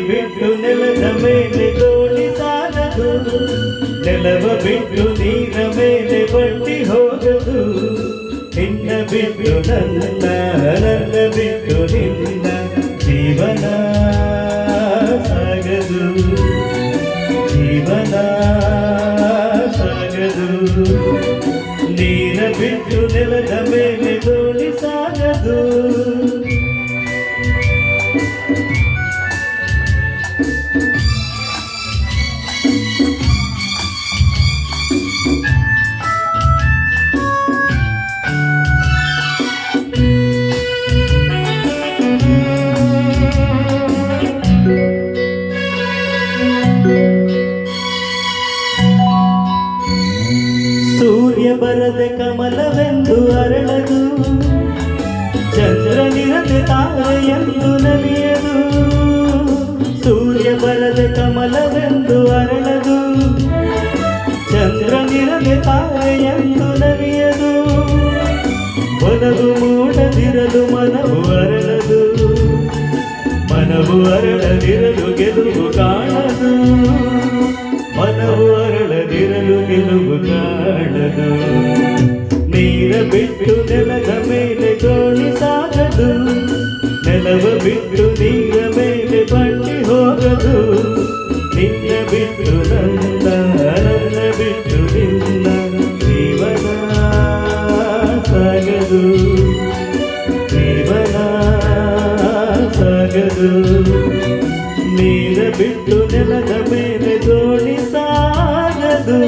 ಬಿಟ್ಟು ನೆಲದ ಮೇಲೆ ದೋಣಿ ಸಾಗದು, ನೆಲವ ಬಿಟ್ಟು ನೀರ ಮೇಲೆ ಬಂಡಿ ಹೋಗದು. ನಿನ್ನ ಬಿಟ್ಟು ನನ್ನ, ನನ್ನ ಬಿಟ್ಟು ನಿನ್ನ ಜೀವನ ಸಾಗದು, ಜೀವನ ಸಾಗದು. ನೀರ ಬಿಟ್ಟು ನೆಲದ ಮೇಲೆ ದೋಣಿ ಸಾಗದು. ಸೂರ್ಯ ಬರದೆ ಕಮಲವೆಂದು ಅರಳದು, ಚಂದ್ರನಿರದೆ ತಾರೆಯೆಂದು ನಲಿಯದು. ಸೂರ್ಯ ಬರದೆ ಕಮಲವೆಂದು ಅರಳದು, ಚಂದ್ರನಿರದೆ ತಾರೆಯೆಂದು ನಲಿಯದು. ಒಲವು ಮೂಡದಿರಲು ಮನವು ಅರಳದು, ಮನವು ಅರಳದಿರಲು ಗೆಲುವು ಕಾಣದು. ಮನವು ಅರಳದಿರಲು ಗೆಲುವು ಕಾಣದು. ನೀರ ಬಿಟ್ಟು ನೆಲದ ಮೇಲೆ ದೋಣಿ ಸಾಗದು, ನೆಲವ ಬಿಟ್ಟು ನೀರ ಮೇಲೆ ಬಂಡಿ ಹೋಗದು. ನಿನ್ನ ಬಿಟ್ಟು ನನ್ನ, ನನ್ನ ಬಿಟ್ಟು ನಿನ್ನ ಜೀವನ ಸಾಗದು, ಜೀವನ ಸಾಗದು. ನೀರ ಬಿಟ್ಟು ನೆಲದ ಮೇಲೆ ದೋಣಿ ಸಾಗದು.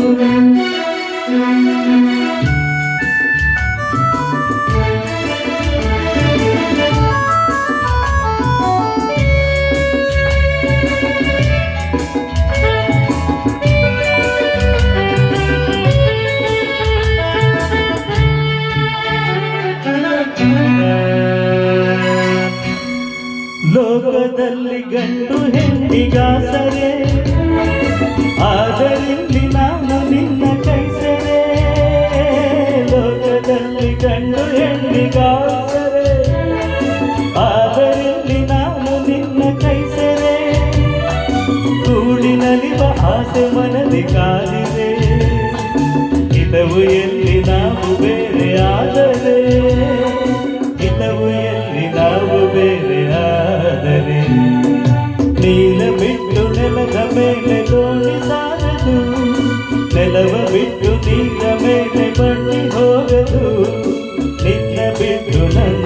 ಲೋಕದಲ್ಲಿ ಗಂಡು ಹೆಣ್ಣಿಗಾಸರೆ, ಆದರಿಲ್ಲಿ ನಾನು ನಿನ್ನ ಕೈಸರೆ. ಲೋಕದಲ್ಲಿ ಗಂಡು ಹೆಣ್ಣಿಗಾಸರೆ, ಆದರಿಲ್ಲಿ ನಾನು ನಿನ್ನ ಕೈಸರೆ. ಕೂಡಿನಲಿವ ಆಸೆ ಮನದಿ ಕಾದಿದೆ, ಹಿತವು ಎಲ್ಲಿ ನಾವು ಬೇರೆ ಆದರೆ, ಹಿತವು ಎಲ್ಲಿ ನಾವು ಬೇರೆ ಆದರೆ. ನೀಲ ಬಿಟ್ಟು ನೆಲದ ಮೇಲೆ ದೋಣಿ ಸಾಗದು, ನೆಲವ ಬಿಟ್ಟು ನೀರ ಮೇಲೆ ಬಂಡಿ ಹೋಗದು. ನಿನ್ನ ಬಿಟ್ಟು ನನ್ನ,